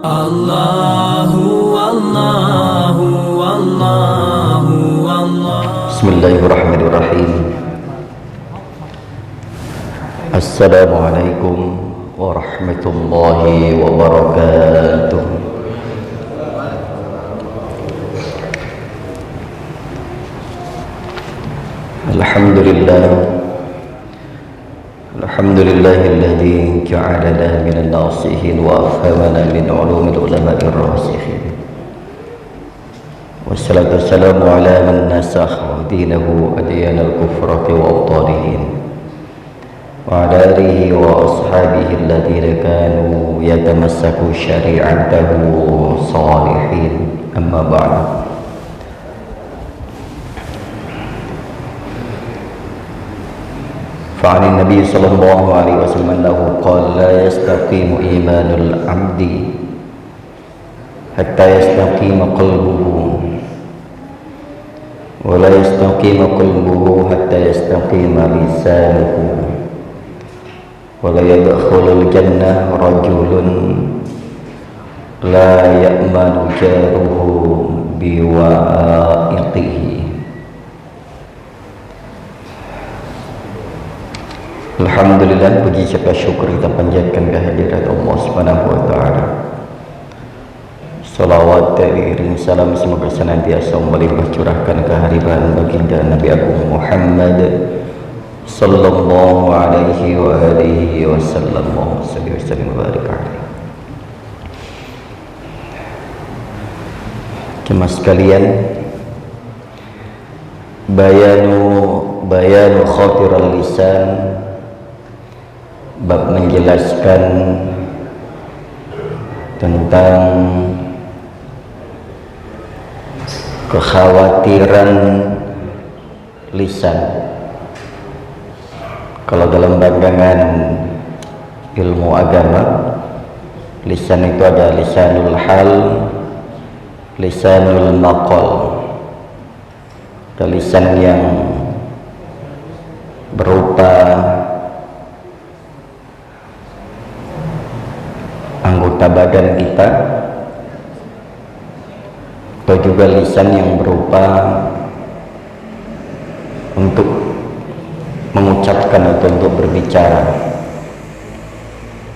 Allahu Allahu Allahu Allah. Bismillahirrahmanirrahim. Assalamualaikum warahmatullahi wabarakatuh. Alhamdulillahilladzi ja'alana minan nasihin wa afhamana min ulumil ulama'ir rasikhin. Wassalatu wassalamu ala man nasakh dinahu adyanal kufrati wa abtalihin wa ala alihi wa ashabihi alladhina kanu yatamassaku syari'atahu salihin. Amma ba'd. فعن النبي صلى الله عليه وسلم أنه قال لا يستقيم إيمان العبد حتى يستقيم قلبه ولا يستقيم قلبه حتى يستقيم لسانه ولا يدخل الجنة رجل لا يأمن جاره بوائقه. Alhamdulillah, puji serta syukur kita panjatkan kehadirat Allah Subhanahu wa taala. Salawat diiring salam semoga senantiasa melimpah curahkan kehadiran baginda Nabi Agung Muhammad sallallahu alaihi wa alihi wasallam. Sallallahu alaihi wa barik alaihi. Jemaah sekalian, bayanu khatiral lisan, bab menjelaskan tentang kekhawatiran lisan. Kalau dalam pandangan ilmu agama, lisan itu ada lisanul hal, lisanul maqal. Lisan yang berupa anggota badan kita, atau juga lisan yang berupa untuk mengucapkan atau untuk berbicara.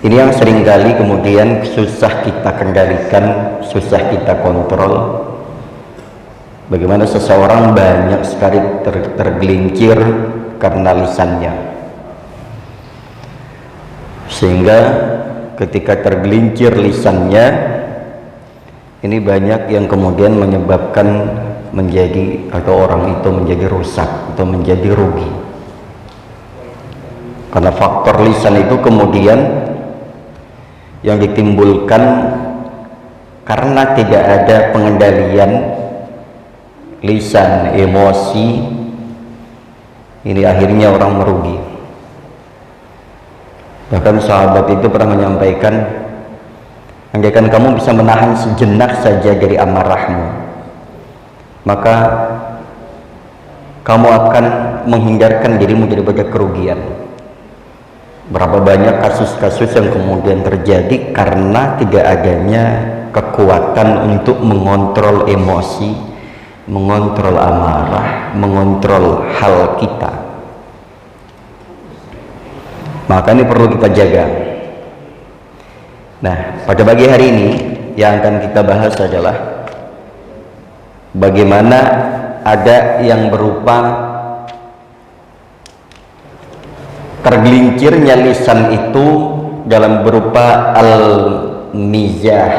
Ini yang seringkali kemudian susah kita kendalikan, susah kita kontrol. Bagaimana seseorang banyak sekali tergelincir karena lisannya, sehingga ketika tergelincir lisannya ini banyak yang kemudian menyebabkan menjadi atau orang itu menjadi rusak atau menjadi rugi, karena faktor lisan itu kemudian yang ditimbulkan karena tidak ada pengendalian lisan, emosi, ini akhirnya orang merugi. Bahkan sahabat itu pernah menyampaikan, andaikan kamu bisa menahan sejenak saja dari amarahmu, maka kamu akan menghindarkan dirimu dari banyak kerugian. Berapa banyak kasus-kasus yang kemudian terjadi karena tidak adanya kekuatan untuk mengontrol emosi, mengontrol amarah, mengontrol hal kita. Maka ini perlu kita jaga. Nah, pada pagi hari ini yang akan kita bahas adalah bagaimana ada yang berupa tergelincirnya lisan itu dalam berupa al-mizah,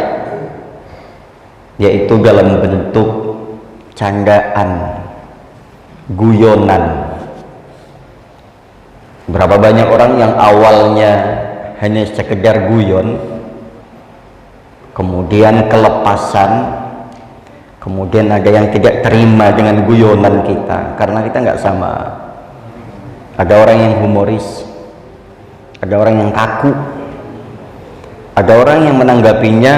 yaitu dalam bentuk candaan, guyonan. Berapa banyak orang yang awalnya hanya sekedar guyon, kemudian kelepasan, kemudian ada yang tidak terima dengan guyonan kita karena kita nggak sama. Ada orang yang humoris, ada orang yang kaku, ada orang yang menanggapinya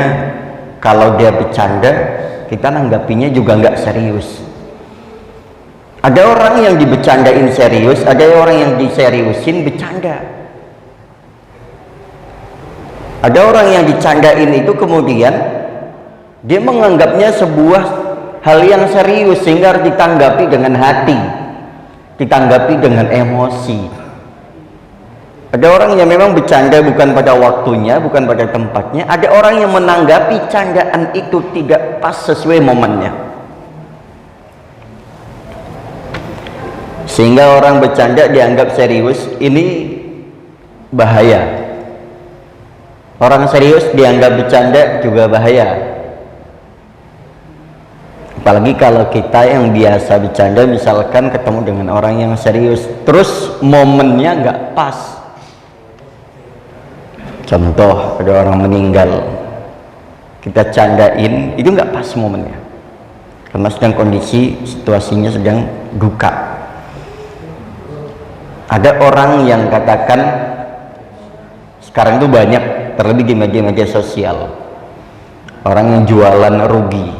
kalau dia bercanda, kita nanggapinya juga nggak serius. Ada orang yang dibecandain serius, ada orang yang diseriusin bercanda. Ada orang yang dicandain itu kemudian dia menganggapnya sebuah hal yang serius sehingga harus ditanggapi dengan hati, ditanggapi dengan emosi. Ada orang yang memang bercanda bukan pada waktunya, bukan pada tempatnya. Ada orang yang menanggapi candaan itu tidak pas sesuai momennya, sehingga orang bercanda dianggap serius. Ini bahaya. Orang serius dianggap bercanda juga bahaya. Apalagi kalau kita yang biasa bercanda, misalkan ketemu dengan orang yang serius, terus momennya nggak pas. Contoh, ada orang meninggal, kita candain, itu nggak pas momennya, karena sedang kondisi situasinya sedang duka. Ada orang yang katakan, sekarang itu banyak, terlebih di media-media sosial, orang yang jualan rugi.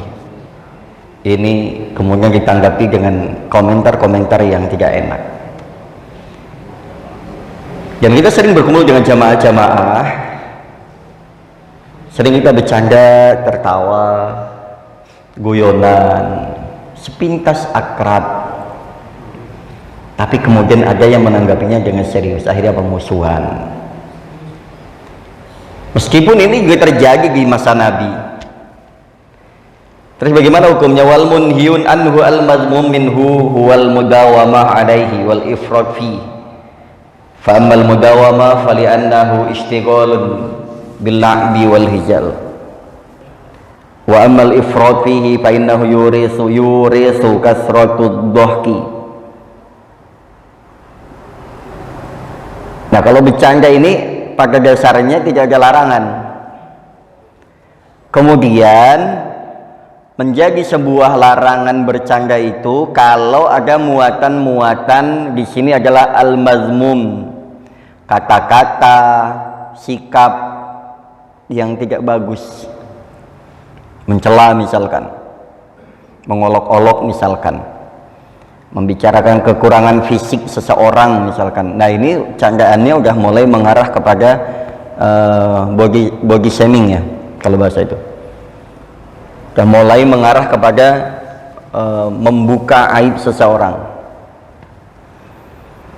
Ini kemudian ditanggapi dengan komentar-komentar yang tidak enak. Dan kita sering berkumpul dengan jamaah-jamaah, sering kita bercanda, tertawa, guyonan, sepintas akrab. Tapi kemudian ada yang menanggapinya dengan serius, akhirnya pemusuhan. Meskipun ini juga terjadi di masa Nabi. Terus bagaimana hukumnya? Wal munhiyun anhu al mazmum minhu huwal mudawamah alaihi wal ifrad fi. Fa ammal mudawamah fali annahu ishtighalun bil la'bi wal hijal. Wa ammal ifrad fihi fa innahu yurisu kasratud dhahki. Nah, kalau bercanda ini pada dasarnya tidak ada larangan. Kemudian menjadi sebuah larangan bercanda itu kalau ada muatan-muatan. Di sini adalah al-mazmum, kata-kata, sikap yang tidak bagus, mencela misalkan, mengolok-olok misalkan, membicarakan kekurangan fisik seseorang misalkan. Nah, ini candaannya udah mulai mengarah kepada body shaming ya, kalau bahasa itu. Udah mulai mengarah kepada membuka aib seseorang.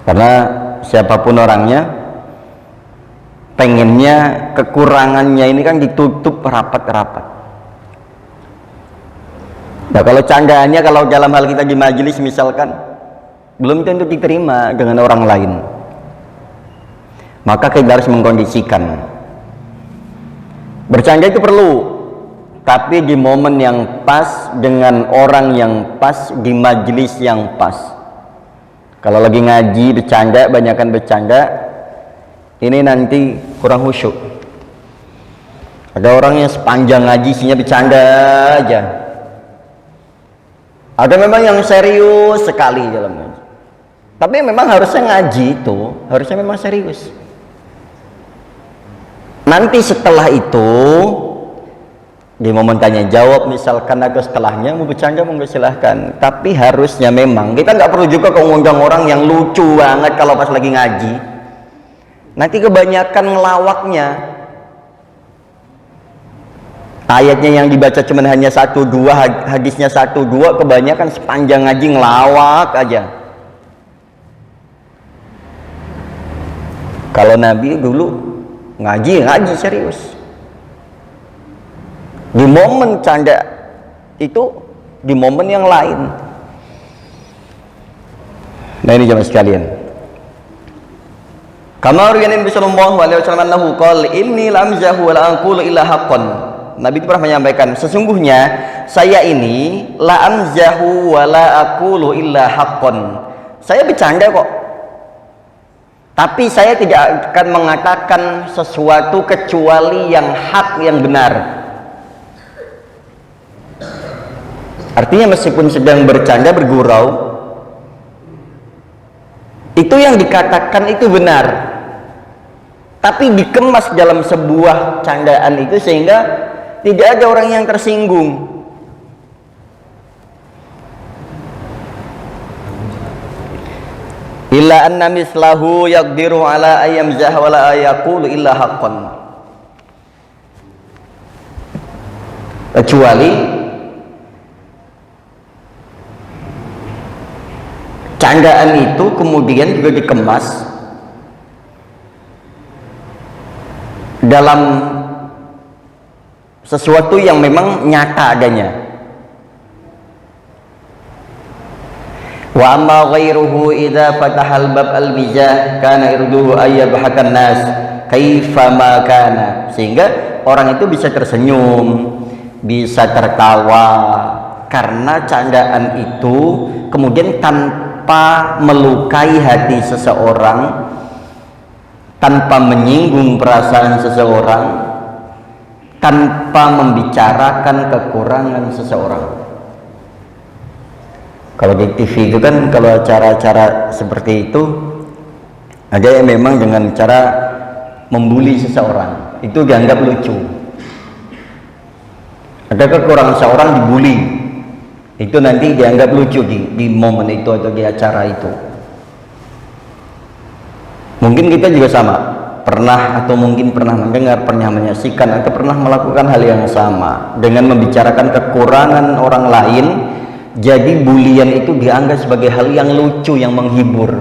Karena siapapun orangnya pengennya kekurangannya ini kan ditutup rapat-rapat. Nah, kalau candaannya, kalau dalam hal kita di majelis misalkan, belum tentu diterima dengan orang lain. Maka kita harus mengkondisikan. Bercanda itu perlu, tapi di momen yang pas, dengan orang yang pas, di majelis yang pas. Kalau lagi ngaji bercanda, banyakan bercanda, ini nanti kurang khusyuk. Ada orang yang sepanjang ngaji isinya bercanda aja. Ada memang yang serius sekali dalam ngaji. Tapi memang harusnya ngaji itu, harusnya memang serius. Nanti setelah itu, di momen tanya jawab misalkan atau setelahnya, mau bercanda mau silahkan. Tapi harusnya memang, kita nggak perlu juga mengundang orang yang lucu banget kalau pas lagi ngaji. Nanti kebanyakan ngelawaknya. Ayatnya yang dibaca cuma hanya 1-2, hadisnya 1-2, kebanyakan sepanjang ngaji ngelawak aja. Kalau Nabi dulu ngaji serius. Di momen canda itu, di momen yang lain. Nah, ini jemaah sekalian. Kama riwayat Nabi sallallahu alaihi wasallam annahu qala inni lamzahu wa la aqulu illa haqqan. Nabi itu pernah menyampaikan, sesungguhnya saya ini la amzahu wa la aqulu illa haqqan. Saya bercanda kok, tapi saya tidak akan mengatakan sesuatu kecuali yang hak, yang benar. Artinya meskipun sedang bercanda, bergurau, itu yang dikatakan itu benar, tapi dikemas dalam sebuah candaan itu sehingga tidak ada orang yang tersinggung. Illa anna mislahu yaqdiru ala ayyamzah wa la yaqulu illa haqqan. kecuali candaan itu kemudian juga dikemas dalam sesuatu yang memang nyata adanya. Wa amma ghairuhu idza fatahal bab al-mizah kana irduhu ayyabhakan nas kaifa ma kana, sehingga orang itu bisa tersenyum, bisa tertawa karena candaan itu kemudian tanpa melukai hati seseorang, tanpa menyinggung perasaan seseorang, tanpa membicarakan kekurangan seseorang. Kalau di TV itu kan, kalau acara-acara seperti itu ada yang memang dengan cara membuli seseorang, itu dianggap lucu. Ada kekurangan seorang dibuli, itu nanti dianggap lucu di momen itu atau di acara itu. Mungkin kita juga sama, pernah atau mungkin pernah mendengar, pernah menyaksikan atau pernah melakukan hal yang sama dengan membicarakan kekurangan orang lain. Jadi bulian itu dianggap sebagai hal yang lucu, yang menghibur.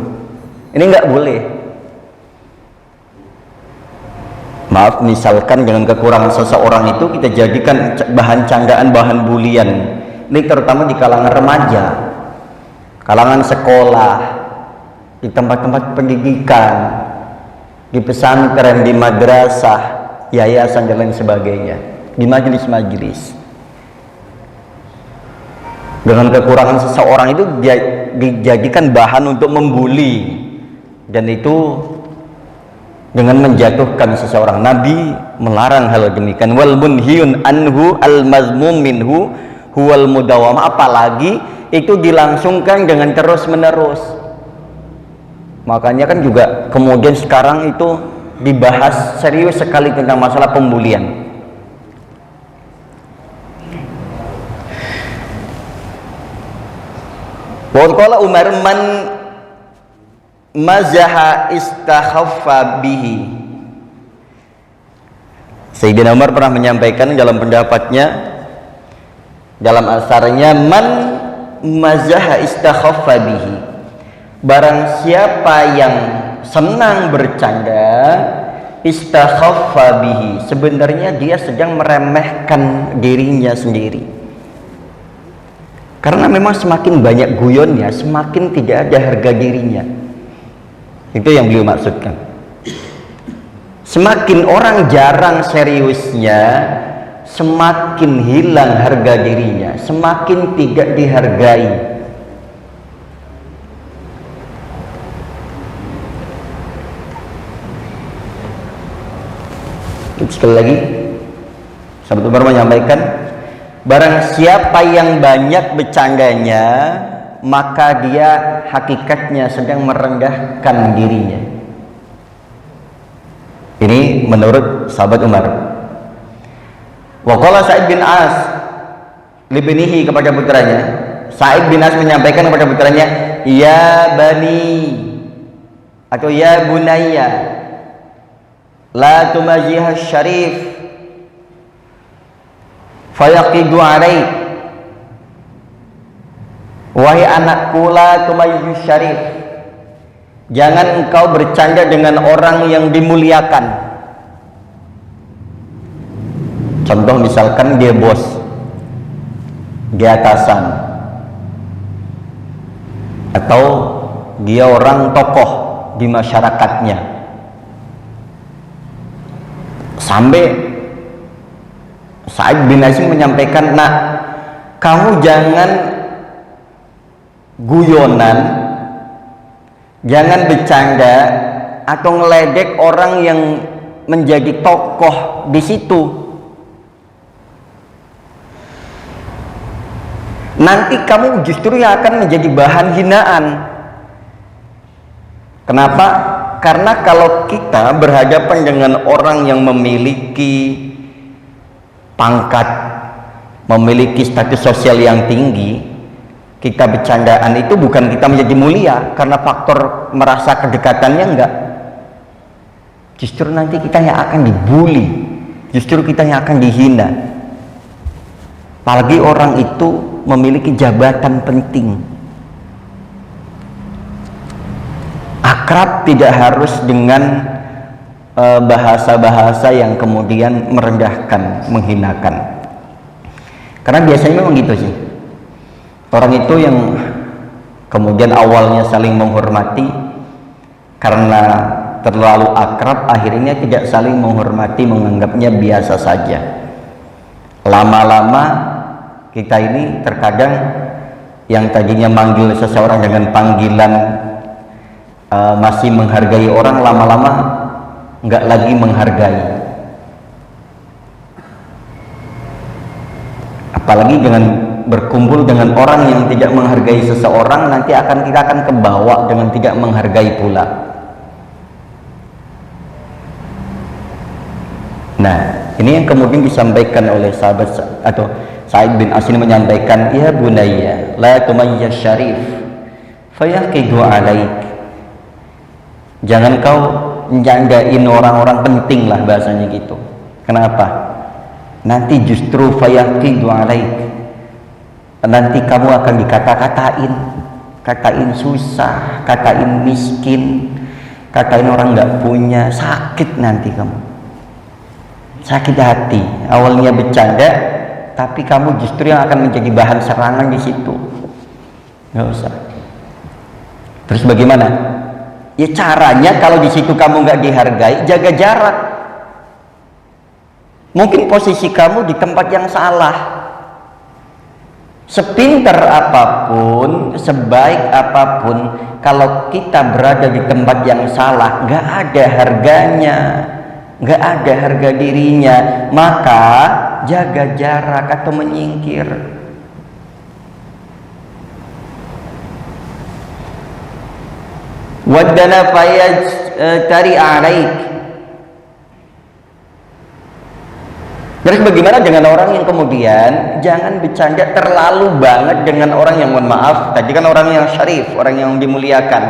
Ini nggak boleh. Maaf, misalkan dengan kekurangan seseorang itu kita jadikan bahan candaan, bahan bulian. Ini terutama di kalangan remaja, kalangan sekolah, di tempat-tempat pendidikan, di pesantren, di madrasah, yayasan dan lain sebagainya, di majelis-majelis. Dengan kekurangan seseorang itu dijadikan bahan untuk membuli, dan itu dengan menjatuhkan seseorang. Nabi melarang hal demikian. Wal munhiyun anhu al mazmum minhu huwal mudawam, apalagi itu dilangsungkan dengan terus menerus. Makanya kan juga kemudian sekarang itu dibahas serius sekali tentang masalah pembulian. Waqala Umar man mazaha istakhaffa bihi. Sayyidina Umar pernah menyampaikan dalam pendapatnya, dalam asarnya, man mazaha istakhaffa bihi, barang siapa yang senang bercanda, istakhaffa bihi, sebenarnya dia sedang meremehkan dirinya sendiri. Karena memang semakin banyak guyonnya, semakin tidak ada harga dirinya. Itu yang beliau maksudkan. Semakin orang jarang seriusnya, semakin hilang harga dirinya, semakin tidak dihargai. Sekali lagi, sahabat Umar menyampaikan, barang siapa yang banyak bercandanya, maka dia hakikatnya sedang merendahkan dirinya. Ini menurut sahabat Umar. Waqala Sa'id bin As libnihi, kepada putranya. Sa'id bin As menyampaikan kepada putranya, ya bani atau ya bunayya la tumajiha syarif fayaqidu alaik. Wahai anakku, la tumajiha syarif, jangan engkau bercanda dengan orang yang dimuliakan. Contoh misalkan dia bos, dia atasan, atau dia orang tokoh di masyarakatnya, sampai Sa'id bin Asim menyampaikan, nak, kamu jangan guyonan, jangan bercanda atau ngeledek orang yang menjadi tokoh di situ. Nanti kamu justru yang akan menjadi bahan hinaan. Kenapa? Karena kalau kita berhadapan dengan orang yang memiliki pangkat, memiliki status sosial yang tinggi, kita bercandaan itu bukan kita menjadi mulia karena faktor merasa kedekatannya, enggak. Justru nanti kita yang akan dibully, justru kita yang akan dihina. apalagi orang itu memiliki jabatan penting. Akrab tidak harus dengan bahasa-bahasa yang kemudian merendahkan, menghinakan. Karena biasanya memang gitu sih. Orang itu yang kemudian awalnya saling menghormati, karena terlalu akrab akhirnya tidak saling menghormati, menganggapnya biasa saja. Lama-lama kita ini terkadang yang tadinya manggil seseorang dengan panggilan masih menghargai orang, lama-lama nggak lagi menghargai. Apalagi dengan berkumpul dengan orang yang tidak menghargai seseorang, nanti kita akan kebawa dengan tidak menghargai pula. Nah, ini yang kemudian disampaikan oleh sahabat atau Sa'id bin As menyampaikan, ya bunayya la tumayyaz syarif fayaqidu alaik. Jangan kau menjandain orang-orang penting lah, bahasanya gitu. Kenapa? Nanti justru fayaqidu alaik, nanti kamu akan katain susah, katain miskin, katain orang nggak punya, sakit nanti kamu, sakit hati. Awalnya bercanda, tapi kamu justru yang akan menjadi bahan serangan di situ. Nggak usah. Terus bagaimana? Ya caranya kalau di situ kamu nggak dihargai, jaga jarak. Mungkin posisi kamu di tempat yang salah. Sepinter apapun, sebaik apapun, kalau kita berada di tempat yang salah, nggak ada harganya, nggak ada harga dirinya. Maka jaga jarak atau menyingkir. Waddana fayajtari alaik. Terus bagaimana dengan orang yang kemudian jangan bercanda terlalu banget dengan orang yang, mohon maaf, tadi kan orang yang syarif, orang yang dimuliakan.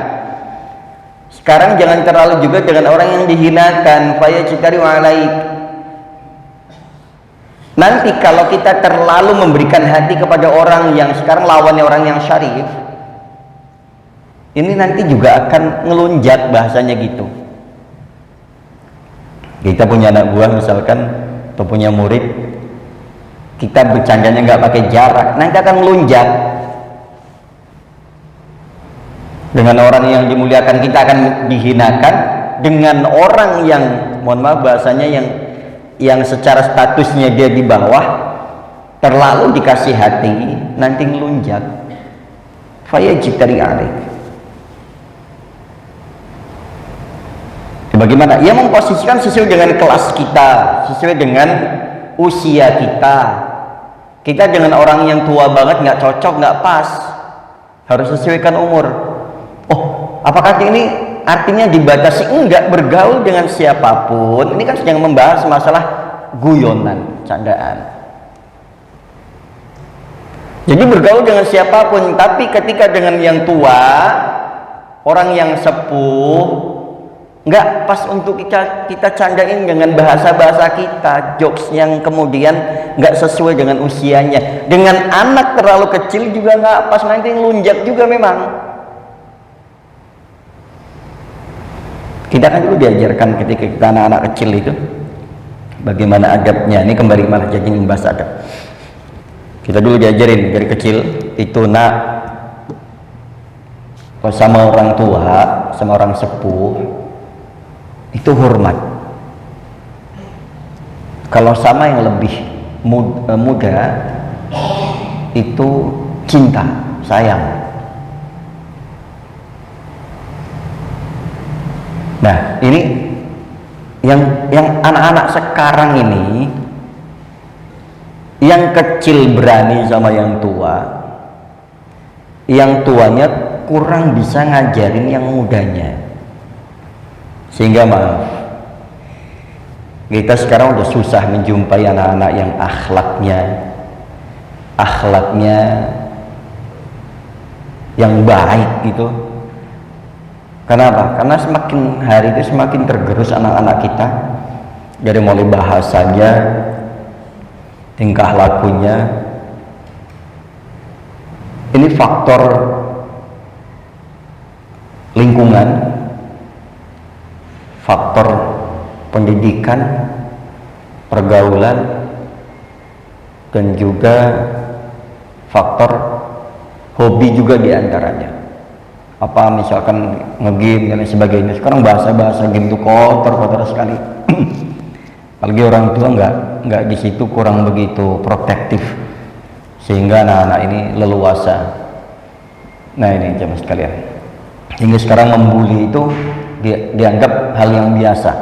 Sekarang jangan terlalu juga dengan orang yang dihinakan, fayajtari alaik. Nanti kalau kita terlalu memberikan hati kepada orang yang sekarang lawannya orang yang syarif, ini nanti juga akan ngelunjak, bahasanya gitu. Kita punya anak buah misalkan, atau punya murid, kita bercandanya nggak pakai jarak, nanti akan ngelunjak. Dengan orang yang dimuliakan kita akan dihinakan, dengan orang yang, mohon maaf bahasanya, yang secara statusnya dia di bawah, terlalu dikasih hati, nanti ngelunjak. Fayajtari alaik. Bagaimana? Ya memposisikan sesuai dengan kelas kita, sesuai dengan usia kita. Kita dengan orang yang tua banget nggak cocok, nggak pas. Harus sesuaikan umur. Oh, apakah ini artinya dibatasi? Enggak, bergaul dengan siapapun. Ini kan sedang membahas masalah guyonan, candaan. Jadi bergaul dengan siapapun, tapi ketika dengan yang tua, orang yang sepuh, nggak pas untuk kita candain dengan bahasa-bahasa kita, jokes yang kemudian nggak sesuai dengan usianya. Dengan anak terlalu kecil juga nggak pas, nanti ngelunjak juga memang. Kita kan dulu diajarkan ketika kita anak-anak kecil itu bagaimana adabnya. Ini kembali malah jadi membahas adab. Kita dulu diajarin dari kecil itu, nak, sama orang tua, sama orang sepuh itu hormat. Kalau sama yang lebih muda itu cinta, sayang. Nah, ini yang anak-anak sekarang ini, yang kecil berani sama yang tua, yang tuanya kurang bisa ngajarin yang mudanya. Sehingga maaf, kita sekarang udah susah menjumpai anak-anak yang akhlaknya yang baik gitu. Kenapa? Karena semakin hari itu semakin tergerus anak-anak kita, dari mulai bahasanya, tingkah lakunya, Ini faktor lingkungan, faktor pendidikan, pergaulan, dan juga faktor hobi juga diantaranya. Apa misalkan ngegame dan lain sebagainya. Sekarang bahasa game itu kotor sekali. Apalagi orang tua nggak di situ, kurang begitu protektif, sehingga anak-anak ini leluasa. Nah ini jemaah sekalian, hingga sekarang membuli itu dianggap hal yang biasa,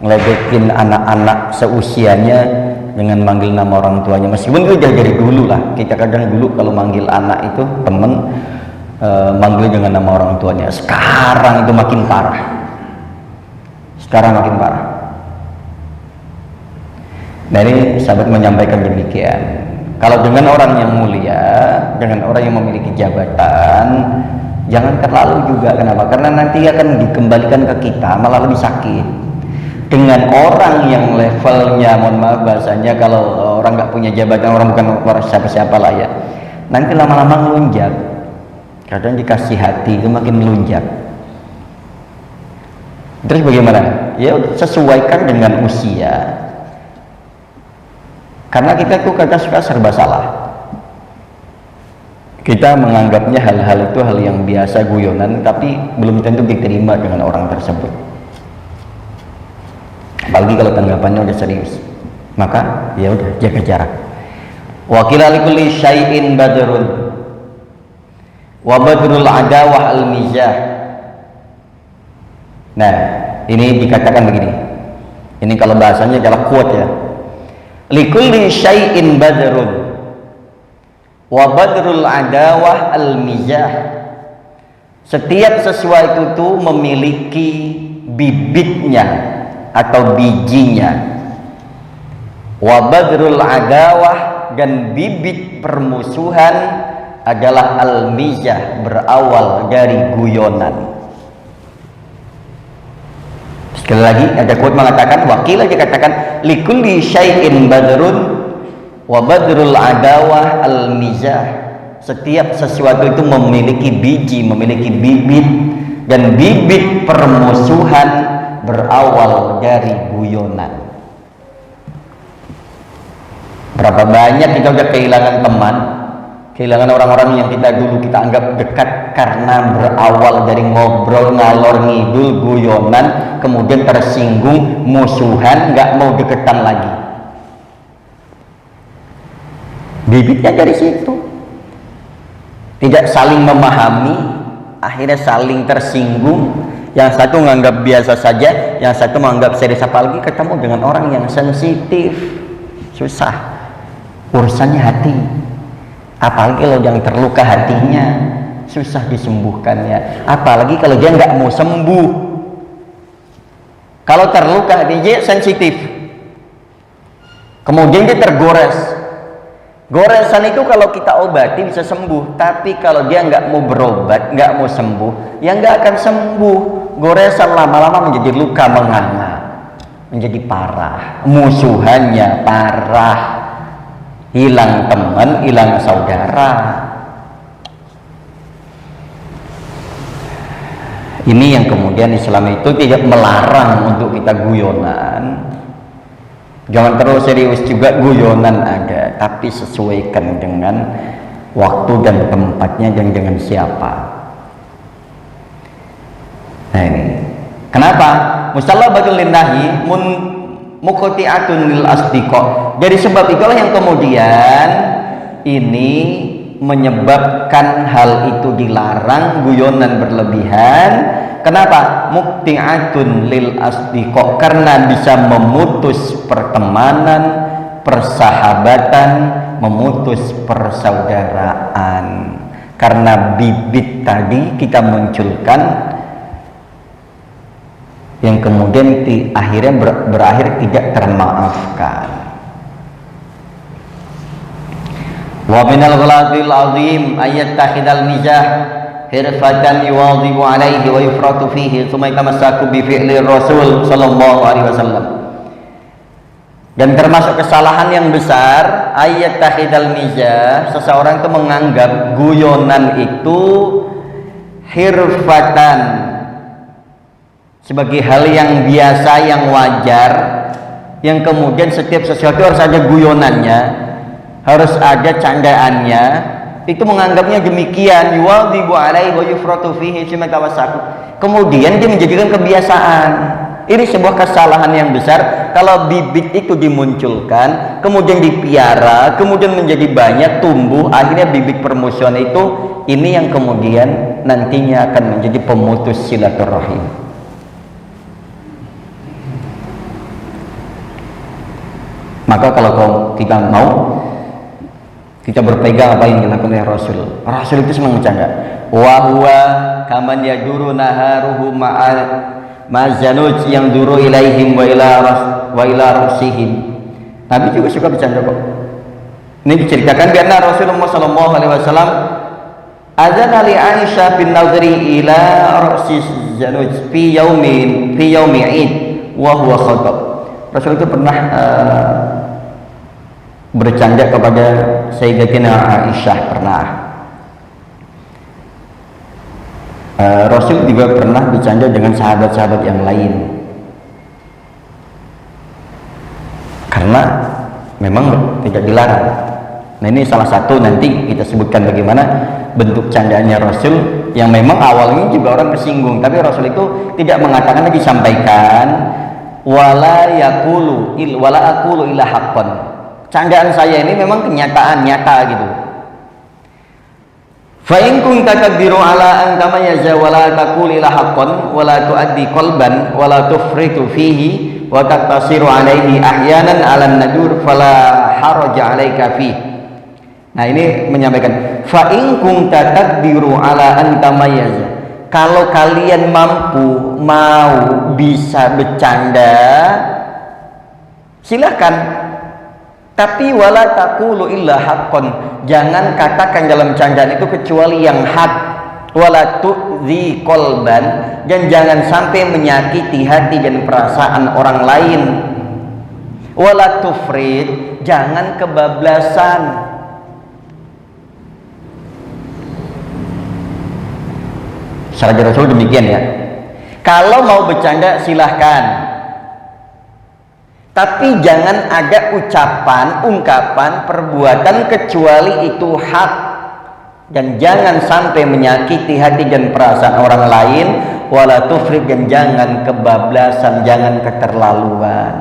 ngeledekin anak-anak seusianya dengan manggil nama orang tuanya. Meskipun itu udah dari dulu lah, kita kadang dulu kalau manggil anak itu temen manggil dengan nama orang tuanya. Sekarang itu makin parah. Nah ini sahabat menyampaikan demikian. Kalau dengan orang yang mulia, dengan orang yang memiliki jabatan, jangan terlalu juga. Kenapa? Karena nanti akan dikembalikan ke kita, malah lebih sakit. Dengan orang yang levelnya, mohon maaf bahasanya, kalau orang nggak punya jabatan, orang bukan orang siapa-siapa lah ya, nanti lama-lama ngelunjak. Kadang dikasih hati itu makin melunjak. Terus bagaimana? Ya sesuaikan dengan usia. Karena kita tuh kadang suka serba salah. Kita menganggapnya hal-hal itu hal yang biasa, guyonan, tapi belum tentu diterima dengan orang tersebut. Apalagi kalau tanggapannya udah serius. Maka ya udah, jaga jarak. Wa qila likulli syai'in badrun wa badrul adawah al-mizah. Nah, ini dikatakan begini. Ini kalau bahasanya adalah quote ya. Likulli syai'in badrun wa badrul adawah al-mizah. Setiap sesuatu itu memiliki bibitnya atau bijinya. Wa badrul adawah, dan bibit permusuhan adalah al-mizah, berawal dari guyonan. Sekali lagi ada quote mengatakan, wakil aja katakan likulli syai'in badrun wa badrul adawah al-mizah. Setiap sesuatu itu memiliki biji, memiliki bibit, dan bibit permusuhan berawal dari guyonan. Berapa banyak kita udah kehilangan teman, kehilangan orang-orang yang kita dulu kita anggap dekat karena berawal dari ngobrol ngalor ngidul, guyonan, kemudian tersinggung, musuhan, nggak mau deketan lagi. Bibitnya dari situ. Tidak saling memahami, akhirnya saling tersinggung. Yang satu menganggap biasa saja, yang satu menganggap serius. Apalagi ketemu dengan orang yang sensitif, susah. Urusannya hati. Apalagi kalau yang terluka hatinya, susah disembuhkannya. Apalagi kalau dia nggak mau sembuh. Kalau terluka dia sensitif, kemudian dia tergores. Goresan itu kalau kita obati bisa sembuh, tapi kalau dia nggak mau berobat, nggak mau sembuh, ya nggak akan sembuh. Goresan lama-lama menjadi luka menganga, menjadi parah, musuhannya parah, hilang teman, hilang saudara. Ini yang kemudian Islam itu tidak melarang untuk kita guyonan. Jangan terlalu serius juga, guyonan ada, tapi sesuaikan dengan waktu dan tempatnya dan dengan siapa. Nah ini kenapa mustallabatul linnahi muqti'atun lil asdiqa. Dari sebab itulah yang kemudian ini menyebabkan hal itu dilarang, guyonan berlebihan. Kenapa? Muqti'atun lil asdiqa, karena bisa memutus pertemanan, persahabatan, memutus persaudaraan. Karena bibit tadi kita munculkan yang kemudian akhirnya berakhir tidak termaafkan. Wa minal ghaladil azim ayat takhidal mizah hirfatan yuwadhibu alaihi wa yufratu fihi thumma yatamassaku bi fi'li rasul sallallahu alaihi wasallam. Dan termasuk kesalahan yang besar, ayat tahidal mizah, seseorang itu menganggap guyonan itu hirfatan, sebagai hal yang biasa, yang wajar, yang kemudian setiap sesuatu harus ada guyonannya, harus ada candaannya. Itu menganggapnya demikian, yuwadhibu alaihi wa yufratu fihi kemudian dia menjadikan kebiasaan. Ini sebuah kesalahan yang besar. Kalau bibit itu dimunculkan, kemudian dipiara, kemudian menjadi banyak, tumbuh, akhirnya bibit permusuhan itu, ini yang kemudian nantinya akan menjadi pemutus silaturahim. Maka kalau kita mau, kita berpegang apa yang dilakukan oleh Rasul. Rasul itu senang bercanda. Wa huwa kaman yaduru naharuhu ma'azanuj yang duru ilaihim wa ila rusihim. Nabi juga suka bercanda kok. Ini diceritakan karena Rasulullah sallallahu alaihi wasallam adzana li Aisyah bin nadri ila rusis zanuj fi yaumi Id wa huwa khatab. Rasul itu pernah bercanda kepada Sayyidatina Aisyah, pernah. Rasul juga pernah bercanda dengan sahabat-sahabat yang lain, karena memang tidak dilarang. Nah, ini salah satu, nanti kita sebutkan bagaimana bentuk candaannya Rasul, yang memang awalnya juga orang tersinggung, tapi Rasul itu tidak mengatakan, lagi sampaikan wala aqulu illa haqqan. Candaan saya ini memang kenyataan nyata gitu. Fa in kunta taqdiru ala an tamayyaza wala taqul ila haqqan wala tuaddi qalban wala tufritu fihi wa taqtasiru alaihi ahyanan ala nadur fala haraja alaika fi. Nah, ini menyampaikan fa in kunta taqdiru ala an tamayyaza, kalau kalian mampu, mau, bisa bercanda, silahkan. Tapi wala taqulu illa haqqan, jangan katakan dalam candaan itu kecuali yang hak. Wala tu'dzi qalban, dan jangan sampai menyakiti hati dan perasaan orang lain. Wala tufrid, jangan kebablasan. Sabda Rasul demikian ya. Kalau mau bercanda silahkan, tapi jangan ada ucapan, ungkapan, perbuatan kecuali itu hak, dan jangan sampai menyakiti hati dan perasaan orang lain. Wala tufrid, dan jangan kebablasan, jangan keterlaluan.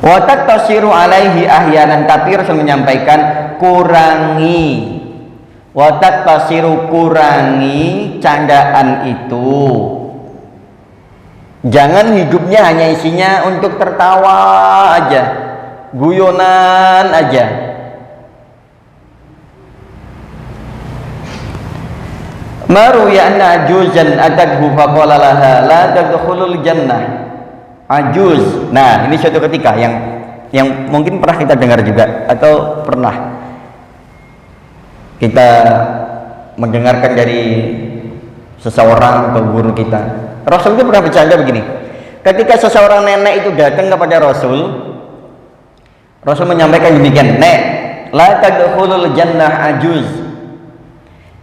Wa taqtasiru alaihi ahyanan, tapi Rasul menyampaikan kurangi. Wa taqtasiru, kurangi candaan itu. Jangan hidupnya hanya isinya untuk tertawa aja, guyonan aja. Maru ya anna ajuzan atadhu faqala laha la tadkhulul jannah. Ajuz. Nah, ini suatu ketika yang mungkin pernah kita dengar juga, atau pernah kita mendengarkan dari seseorang atau guru kita. Rasul itu pernah bercanda begini. Ketika seseorang nenek itu datang kepada Rasul, Rasul menyampaikan demikian, "Nek, la tadkhulul jannah ajuz."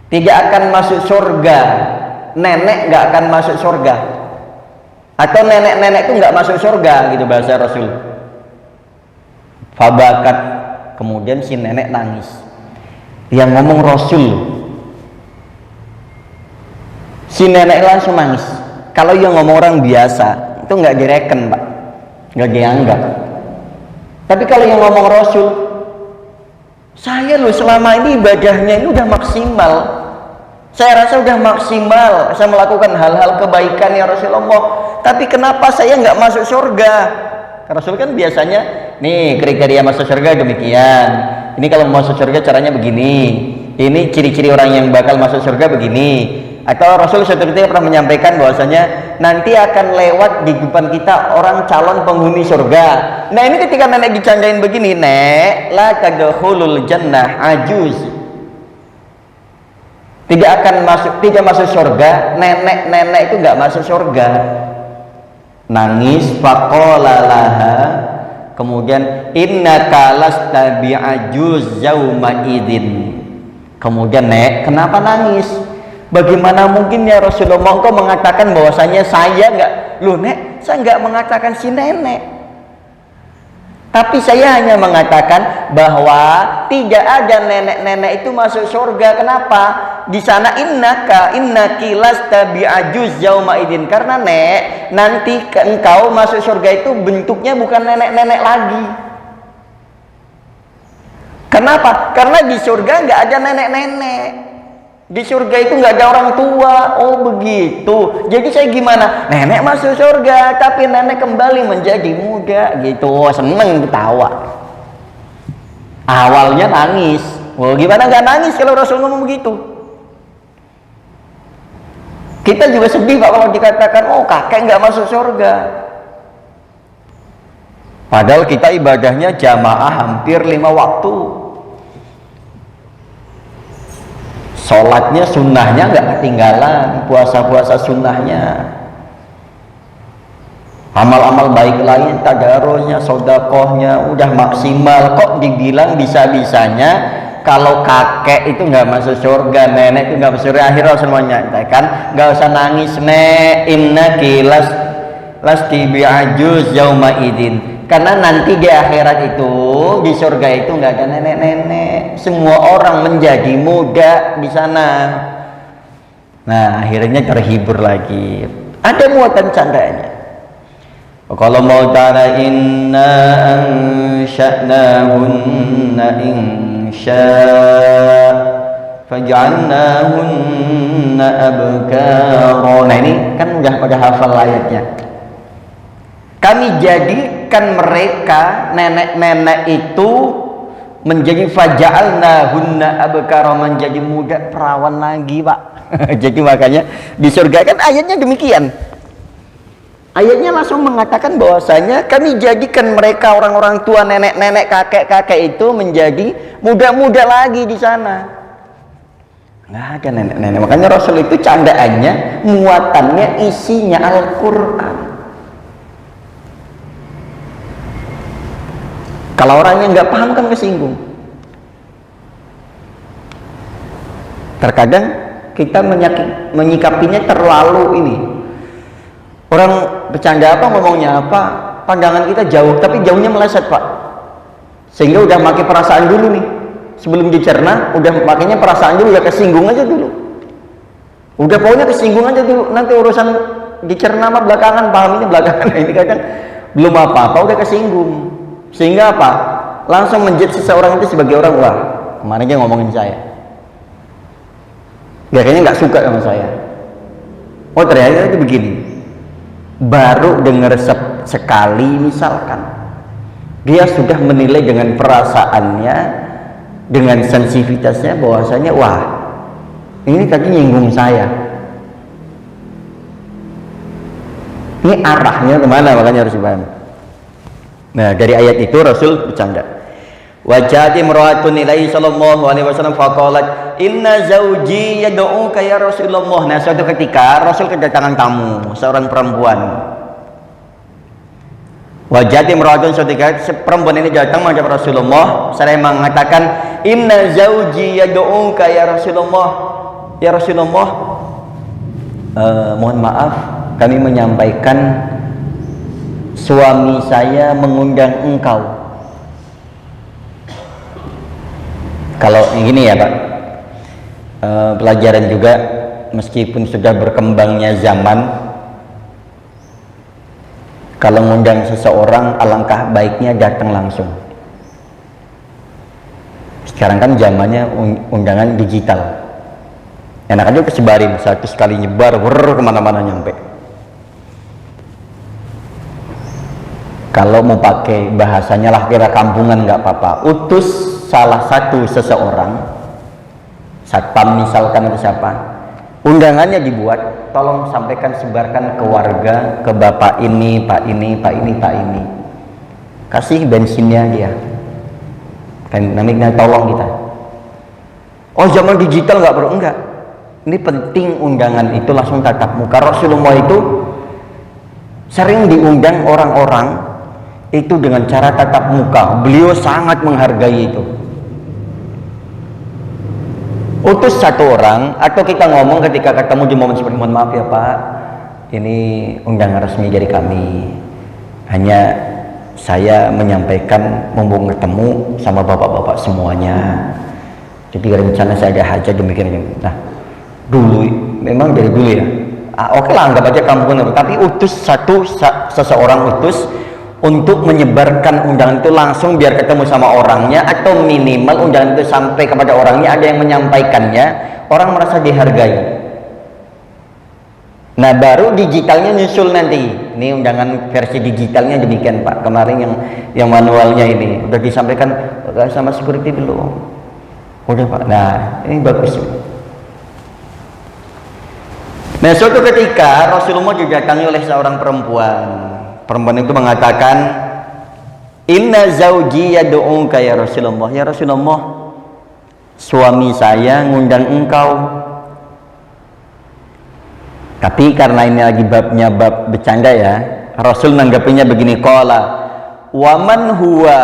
Tidak akan masuk surga. Nenek nggak akan masuk surga. Atau nenek-nenek itu nggak masuk surga, gitu bahasa Rasul. Fabakat, kemudian si nenek nangis. Yang ngomong Rasul. Si nenek langsung nangis. Kalau yang ngomong orang biasa itu nggak direken, Pak, nggak dianggap. Tapi kalau yang ngomong Rasul, saya loh selama ini ibadahnya ini udah maksimal, saya rasa udah maksimal, saya melakukan hal-hal kebaikan ya Rasulullah, tapi kenapa saya nggak masuk surga? Rasul kan biasanya, nih kriteria masuk surga demikian, ini kalau masuk surga caranya begini, ini ciri-ciri orang yang bakal masuk surga begini. Atau Rasul suatu ketika pernah menyampaikan bahwasanya nanti akan lewat di depan kita orang calon penghuni surga. Nah, ini ketika nenek dicandain begini, "Nek, la tadkhulul jannah ajuz." Tidak masuk surga, nenek-nenek itu nggak masuk surga. nangis, faqala laha, kemudian innaka lasta bi'ajuz yauma idzin. Kemudian, Nek, kenapa nangis? Bagaimana mungkin ya Rasulullah engkau mengatakan bahwasanya saya enggak, loh Nek, saya enggak mengatakan si nenek, tapi saya hanya mengatakan bahwa tidak ada nenek-nenek itu masuk surga. Kenapa? Di sana innaki lasta bi'ajuz yauma idzin, karena Nek, nanti engkau masuk surga itu bentuknya bukan nenek-nenek lagi. Kenapa? Karena di surga nggak ada nenek-nenek. Di surga itu nggak ada orang tua. Oh begitu. Jadi saya gimana? Nenek masuk surga, tapi nenek kembali menjadi muda. Gitu. Seneng ketawa. Awalnya nangis. Oh gimana nggak nangis kalau Rasul ngomong begitu? Kita juga sedih Pak kalau dikatakan, oh kakek nggak masuk surga. Padahal kita ibadahnya jamaah hampir 5 waktu. Sholatnya sunnahnya nggak ketinggalan, puasa-puasa sunnahnya, amal-amal baik lain, tadarusnya, sodakohnya udah maksimal. Kok dibilang bisa-bisanya kalau kakek itu nggak masuk surga, nenek itu nggak masuk surga? Akhirnya Rasul menyatakan, nggak usah nangis Nek, innaki lasti bi'ajuz yauma idzin. Karena nanti di akhirat itu, di surga itu nggak ada nenek-nenek, semua orang menjadi muda di sana. Nah akhirnya terhibur lagi. Ada muatan candanya. Kalau mau tara inna ansha'nahunna insya faj'alnahunna abkara. Nah ini kan udah hafal ayatnya. Kami jadikan mereka nenek-nenek itu menjadi faja'alnahunna abkara, menjadi muda perawan lagi Pak. Jadi makanya di surga kan ayatnya demikian. Ayatnya langsung mengatakan bahwasanya kami jadikan mereka orang-orang tua, nenek-nenek, kakek-kakek itu menjadi muda-muda lagi di sana. Nggak ada nenek-nenek. Makanya Rasul itu candaannya, muatannya, isinya Al-Quran. Kalau orangnya nggak paham kan kesinggung. Terkadang kita menyikapinya terlalu ini. Orang bercanda apa, ngomongnya apa, pandangan kita jauh, tapi jauhnya meleset Pak. Sehingga udah pakai perasaan dulu nih. Sebelum dicerna, udah pakainya perasaan dulu, ya kesinggung aja dulu. Udah pokoknya kesinggung aja dulu. Nanti urusan dicerna mah belakangan, pahaminnya belakangan. Ini kadang belum apa-apa udah kesinggung. Sehingga apa? Langsung menjudge seseorang itu sebagai orang, wah kemarin dia ngomongin saya, dia kayaknya nggak suka sama saya. Oh ternyata itu begini. Baru dengar sekali misalkan, dia sudah menilai dengan perasaannya, dengan sensitivitasnya bahwasanya wah ini tadi nyinggung saya. Ini arahnya kemana, makanya harus dipahami. Nah dari ayat itu Rasul bercanda. Wajati imra'atun ilaihi sallallahu alaihi wasallam faqalat inna zauji yad'uka ya Rasulullah. Nah suatu ketika Rasul kedatangan tamu, seorang perempuan. Wajati imra'atun, suatu ketika perempuan ini datang menghadap Rasulullah, saya mengatakan inna zauji yad'uka ya Rasulullah. Ya Rasulullah, mohon maaf kami menyampaikan suami saya mengundang engkau. Kalau ini ya Pak, pelajaran juga, meskipun sudah berkembangnya zaman, kalau mengundang seseorang alangkah baiknya datang langsung. Sekarang kan zamannya undangan digital, enak aja kesebarin, satu sekali nyebar kemana-mana nyampe. Kalau mau pakai bahasanya lah kira kampungan nggak apa-apa, utus salah satu seseorang, satpam misalkan atau siapa, undangannya dibuat, tolong sampaikan, sebarkan ke warga, ke bapak ini, pak ini, pak ini, pak ini, kasih bensinnya dia, kan namanya tolong kita. Oh zaman digital nggak perlu, enggak, ini penting undangan itu langsung tatap muka. Rasulullah itu sering diundang orang-orang itu dengan cara tatap muka. Beliau sangat menghargai itu. Utus satu orang, atau kita ngomong ketika ketemu di momen seperti, mohon maaf ya Pak, ini undangan resmi dari kami, hanya saya menyampaikan mumpung ketemu sama bapak-bapak semuanya, jadi rencana saya ada hajat demikian. Nah dulu, memang dari dulu ya, oke lah anggap aja kampung, tapi utus seseorang utus untuk menyebarkan undangan itu langsung biar ketemu sama orangnya, atau minimal undangan itu sampai kepada orangnya, ada yang menyampaikannya, orang merasa dihargai. Nah baru digitalnya nyusul nanti. Ini undangan versi digitalnya demikian Pak. Kemarin yang manualnya ini udah disampaikan sama security belum? Udah Pak. Nah ini bagus. Nah suatu ketika Rasulullah didatangi oleh seorang perempuan. Perempuan itu mengatakan, inna zauji yad'uka ya Rasulullah. Ya Rasulullah, suami saya ngundang engkau. Tapi karena ini lagi babnya bab bercanda ya, Rasul nanggapinya begini, qala wa man huwa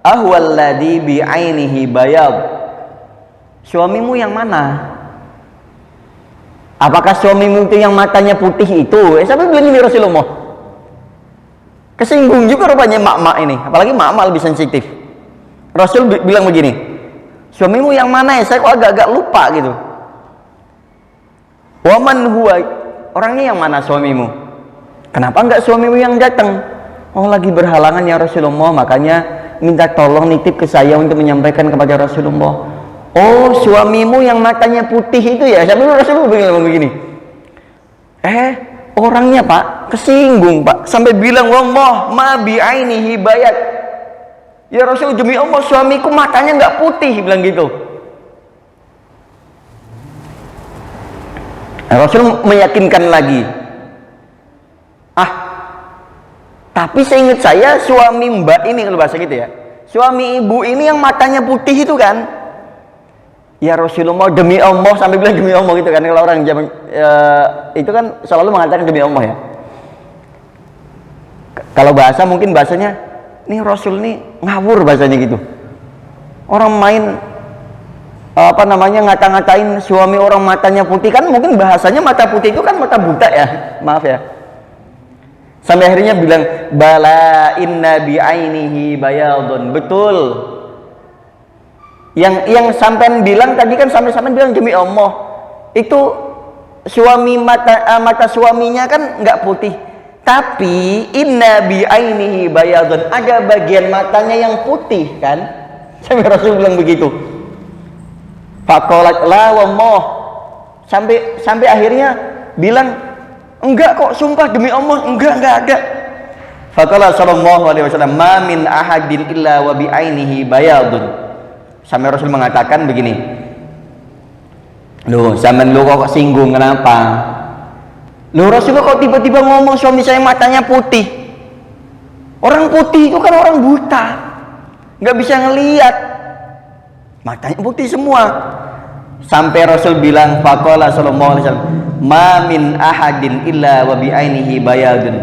ahwal ladhi bi'ainihi bayad. Suamimu yang mana? Apakah suamimu itu yang matanya putih itu? Sampai bilang ini Rasulullah. Kesinggung juga rupanya mak-mak ini, apalagi mak-mak lebih sensitif. Rasul bilang begini, suamimu yang mana ya? Saya kok agak-agak lupa gitu. Waman huwa, orangnya yang mana suamimu? Kenapa enggak suamimu yang datang? Oh lagi berhalangan ya Rasulullah, makanya minta tolong nitip ke saya untuk menyampaikan kepada Rasulullah. Oh suamimu yang matanya putih itu ya? Sampai Rasulullah bilang begini. Orangnya Pak kesinggung Pak, sampai bilang wallah ma bi'ainihi bayat. Ya Rasul, demi Allah suamiku matanya nggak putih, bilang gitu. Rasul meyakinkan lagi, tapi seingat saya suami mbak ini, kalau bahasa gitu ya, suami ibu ini yang matanya putih itu kan? Ya Rasulullah, demi Allah, sampai bilang demi Allah gitu kan. Kalau orang zaman itu kan selalu mengatakan demi Allah ya. Kalau bahasa mungkin bahasanya, nih Rasul nih ngawur bahasanya gitu. Orang main ngata-ngatain suami orang matanya putih, kan mungkin bahasanya mata putih itu kan mata buta ya, maaf ya. Sampai akhirnya bilang bala inna bi'ainihi bayadun. Betul. Yang sampean bilang tadi kan, sampean bilang demi Allah, itu suami mata suaminya kan nggak putih, tapi inna bi'ainihi bayadun, ada bagian matanya yang putih kan. Sampai Rasul bilang begitu. Faqalat la wallah, sampai akhirnya bilang enggak kok, sumpah demi Allah enggak ada. Faqala sallallahu alaihi wasallam ma min ahadin illa wa bi'ainihi bayadun. Sampai Rasul mengatakan begini, loh zaman lu kok singgung, kenapa? Loh Rasul kok tiba-tiba ngomong suami saya matanya putih? Orang putih itu kan orang buta, nggak bisa ngelihat, matanya putih semua. Sampai Rasul bilang, faqala sallallahu alaihi wasallam ma min ahadin illa wa bi'ainihi bayadun.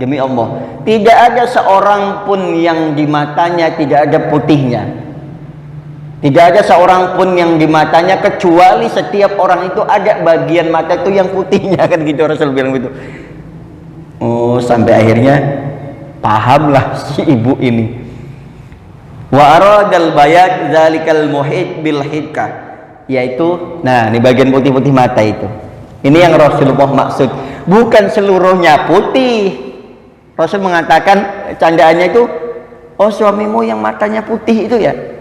Demi Allah, tidak ada seorang pun yang di matanya tidak ada putihnya. Tidak ada seorang pun yang di matanya, kecuali setiap orang itu ada bagian mata itu yang putihnya, kan gitu Rasul bilang gitu. Oh, sampai akhirnya pahamlah si ibu ini. Wa aradal bayat zalikal muhit bil hidka, yaitu nah ini bagian putih-putih mata itu. Ini yang Rasulullah maksud, bukan seluruhnya putih. Rasul mengatakan candaannya itu, oh suamimu yang matanya putih itu ya.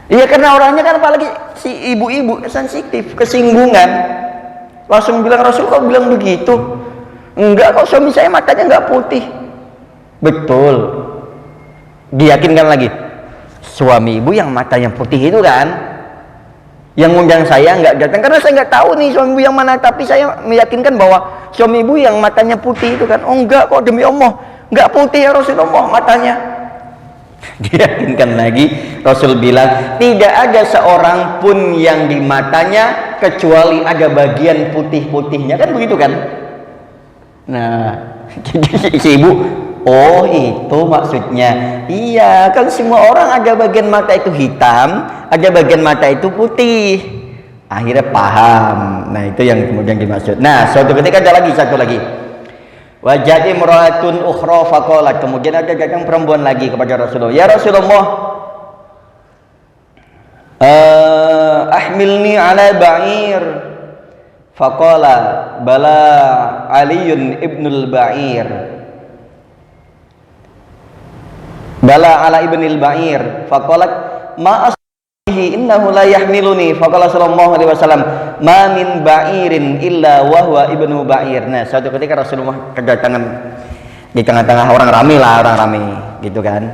Iya, karena orangnya kan apalagi si ibu-ibu sensitif, kesinggungan. Langsung bilang, Rasul kok bilang begitu? Enggak kok, suami saya matanya enggak putih. Betul. Diyakinkan lagi, suami ibu yang matanya putih itu kan, yang ngundang saya enggak datang, karena saya enggak tahu nih suami ibu yang mana. Tapi saya meyakinkan bahwa suami ibu yang matanya putih itu kan. Oh enggak kok, demi Allah enggak putih ya Rasulullah matanya. Diyakinkan lagi, Rasul bilang tidak ada seorang pun yang di matanya kecuali ada bagian putih-putihnya, kan begitu kan. Nah Si ibu, oh itu maksudnya. Iya, kan semua orang ada bagian mata itu hitam, ada bagian mata itu putih. Akhirnya paham. Nah, itu yang kemudian dimaksud. Nah, suatu ketika ada lagi satu lagi. Wajah imra'atun ukhra faqalat. Kemudian ada datang perempuan lagi kepada Rasulullah. Ya Rasulullah, ahmilni ala ba'ir. Faqala bala Aliyun ibnul Ba'ir. Bala ala ibnil Ba'ir. Faqalat ma asbihi innahu la yahmiluni. Faqala sallallahu alaihi wasallam ma min ba'irin illa wa huwa ibnu Ba'ir. Nah, suatu ketika Rasulullah kedatangan di tengah-tengah orang ramai gitu kan.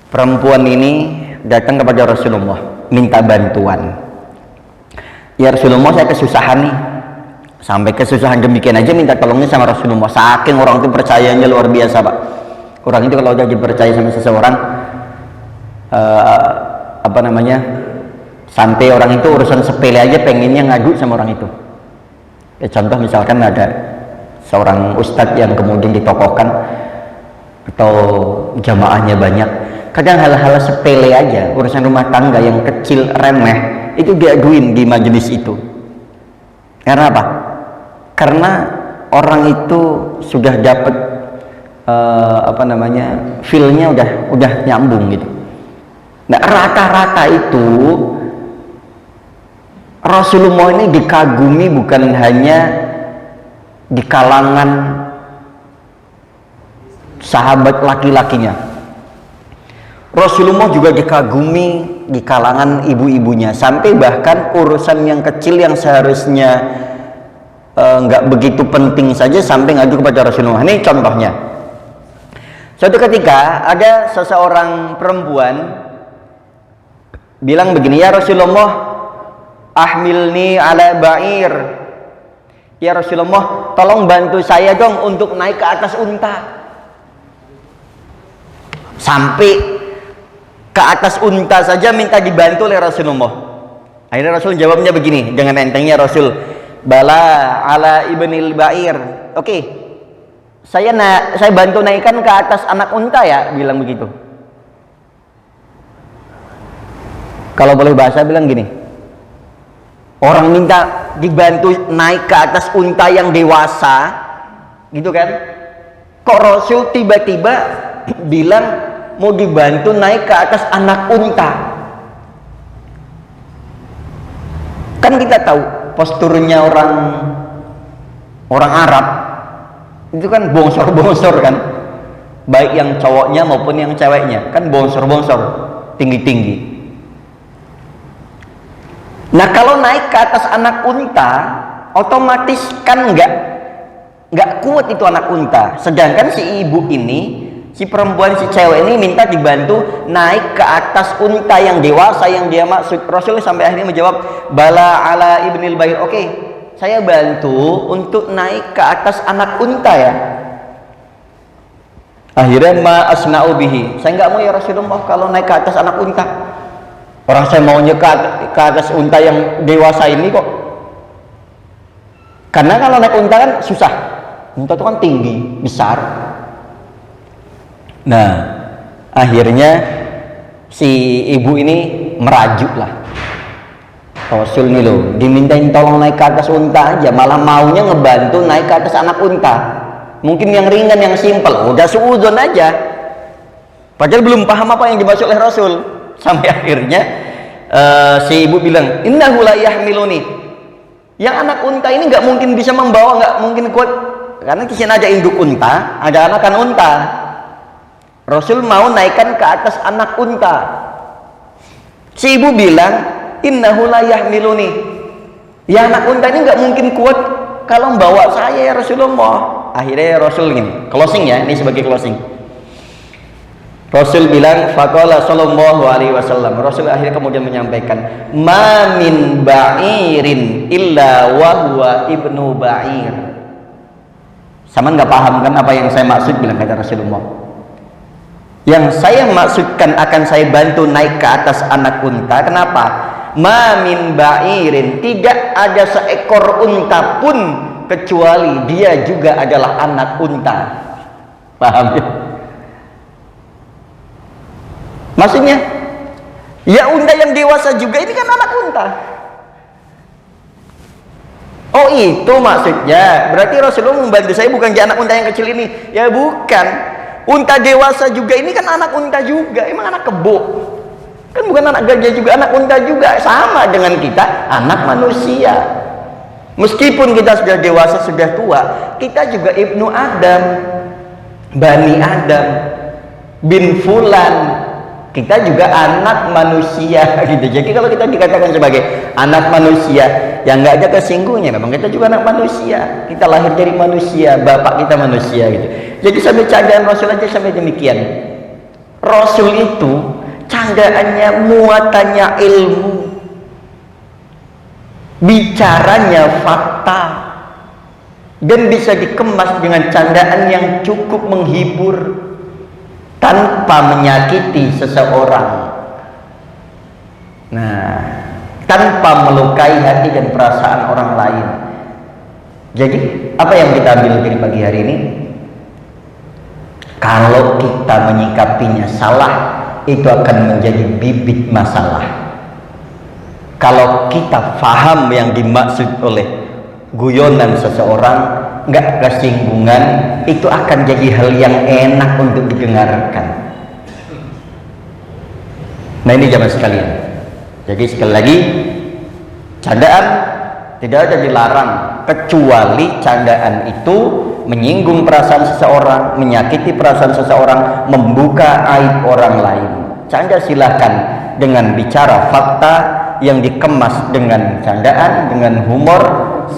Perempuan ini datang kepada Rasulullah minta bantuan. Ya Rasulullah, saya kesusahan nih. Sampai kesusahan demikian aja minta tolongnya sama Rasulullah. Saking orang itu percayanya luar biasa, Pak. Orang itu kalau udah dipercaya sama seseorang, sampai orang itu urusan sepele aja pengennya ngadu sama orang itu. Ya, contoh misalkan ada seorang ustadz yang kemudian ditokohkan atau jamaahnya banyak, kadang hal-hal sepele aja, urusan rumah tangga yang kecil remeh itu diaduin di majelis itu. Karena apa? Karena orang itu sudah dapat feel-nya udah nyambung gitu. Nah, rata-rata itu Rasulullah ini dikagumi bukan hanya di kalangan sahabat laki-lakinya. Rasulullah juga dikagumi di kalangan ibu-ibunya, sampai bahkan urusan yang kecil yang seharusnya nggak begitu penting saja sampai ngadu kepada Rasulullah. Ini contohnya. Suatu ketika ada seseorang perempuan bilang begini, ya Rasulullah, ahmilni ala ba'ir. Ya Rasulullah, tolong bantu saya dong untuk naik ke atas unta. Sampai ke atas unta saja minta dibantu oleh Rasulullah. Akhirnya Rasul jawabnya begini dengan entengnya Rasul, bala ala ibnil Ba'ir. Oke, saya bantu naikkan ke atas anak unta ya, bilang begitu. Kalau boleh bahasa bilang gini, orang minta dibantu naik ke atas unta yang dewasa gitu kan, kok Rasul tiba-tiba bilang mau dibantu naik ke atas anak unta. Kan kita tahu posturnya orang Arab itu kan bongsor-bongsor kan, baik yang cowoknya maupun yang ceweknya kan bongsor-bongsor, tinggi-tinggi. Nah, kalau naik ke atas anak unta otomatis kan nggak kuat itu anak unta. Sedangkan si ibu ini, si perempuan, si cewek ini minta dibantu naik ke atas unta yang dewasa yang dia maksud. Rasul sampai akhirnya menjawab, bala ala ibnil Ba'ir. Oke, saya bantu untuk naik ke atas anak unta ya. Akhirnya ma asna'u bihi. Saya nggak mau ya Rasulullah kalau naik ke atas anak unta. Orang saya maunya ke atas unta yang dewasa ini kok. Karena kalau naik unta kan susah. Unta itu kan tinggi, besar. Nah, akhirnya si ibu ini merajuk lah. Rasul nih loh, dimintain tolong naik ke atas unta aja, malah maunya ngebantu naik ke atas anak unta. Mungkin yang ringan, yang simpel, udah suudzon aja. Padahal belum paham apa yang dimaksud oleh Rasul. Sampai akhirnya si ibu bilang, innahu la yahmiluni. Yang anak unta ini nggak mungkin bisa membawa, nggak mungkin kuat. Karena di sini ada induk unta, ada anakan unta. Rasul mau naikkan ke atas anak unta. Si ibu bilang, innahu la yahmiluni. Ya anak unta ini nggak mungkin kuat kalau membawa saya ya Rasulullah. Akhirnya Rasul ini closing ya, ini sebagai closing. Rasul bilang, faqala sallallahu alaihi wasallam. Rasul akhirnya kemudian menyampaikan, ma min ba'irin illa wa huwa ibnu Ba'ir. Sama nggak paham kan apa yang saya maksud, bilang kata Rasulullah. Yang saya maksudkan akan saya bantu naik ke atas anak unta. Kenapa? Ma min ba'irin, tidak ada seekor unta pun kecuali dia juga adalah anak unta. Paham ya? Maksudnya, ya unta yang dewasa juga ini kan anak unta. Oh itu maksudnya. Berarti Rasulullah membantu saya bukan anak unta yang kecil ini. Ya bukan. Unta dewasa juga ini kan anak unta juga. Emang anak kebo? Kan bukan anak gajah juga, anak unta juga. Sama dengan kita, anak manusia. Meskipun kita sudah dewasa, sudah tua, kita juga ibnu Adam, Bani Adam, bin Fulan. Kita juga anak manusia gitu. Jadi kalau kita dikatakan sebagai anak manusia, yang nggak ada kesinggungnya, memang kita juga anak manusia. Kita lahir dari manusia, bapak kita manusia gitu. Jadi sampai candaan Rasul aja sampai demikian. Rasul itu candaannya, muatannya ilmu, bicaranya fakta, dan bisa dikemas dengan candaan yang cukup menghibur tanpa menyakiti seseorang. Nah, tanpa melukai hati dan perasaan orang lain. Jadi, apa yang kita ambil dari pagi hari ini? Kalau kita menyikapinya salah, itu akan menjadi bibit masalah. Kalau kita paham yang dimaksud oleh guyonan seseorang, nggak kesinggungan, itu akan jadi hal yang enak untuk didengarkan. Nah ini jamaah sekalian. Jadi sekali lagi, candaan tidak ada dilarang, kecuali candaan itu menyinggung perasaan seseorang, menyakiti perasaan seseorang, membuka aib orang lain. Canda silahkan dengan bicara fakta yang dikemas dengan candaan, dengan humor,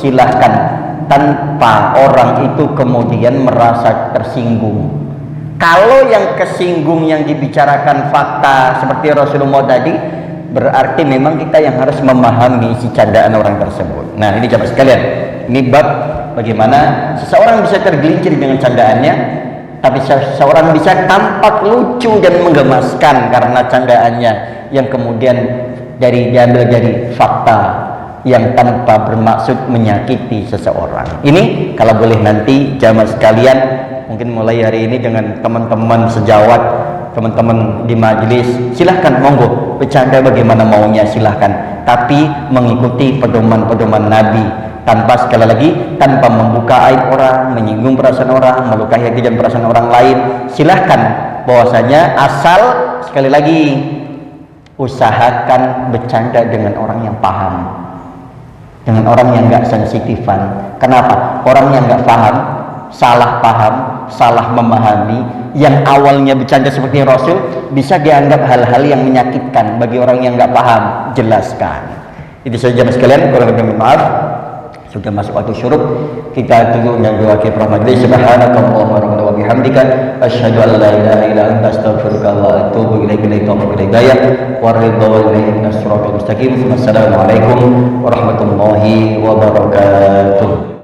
silahkan, tanpa orang itu kemudian merasa tersinggung. Kalau yang kesinggung yang dibicarakan fakta seperti Rasulullah tadi, berarti memang kita yang harus memahami isi candaan orang tersebut. Nah ini jamaah sekalian, ini bab bagaimana seseorang bisa tergelincir dengan candaannya, tapi seseorang bisa tampak lucu dan menggemaskan karena candaannya yang kemudian diambil dari fakta yang tanpa bermaksud menyakiti seseorang. Ini kalau boleh nanti jamaah sekalian, mungkin mulai hari ini dengan teman-teman sejawat, teman-teman di majelis, silahkan monggo bercanda bagaimana maunya, silahkan, tapi mengikuti pedoman-pedoman Nabi, tanpa sekali lagi, tanpa membuka aib orang, menyinggung perasaan orang, melukai hati dan perasaan orang lain. Silahkan, bahwasanya asal sekali lagi usahakan bercanda dengan orang yang paham, dengan orang yang nggak sensitifan. Kenapa? Orang yang nggak paham, salah memahami, yang awalnya bercanda seperti Rasul, bisa dianggap hal-hal yang menyakitkan bagi orang yang nggak paham. Jelaskan. Itu saja sekalian, kurang lebih maaf. Sudah masuk waktu syuruk, kita tunggu dan doa kita majlis. Subhanakallahumma wa bihamdika asyhadu an la ilaha illa anta astaghfiruka wa atubu ilaika. Taufiq hidayah wa ridha wal minna siratal mustaqim. Wassalamualaikum warahmatullahi wabarakatuh.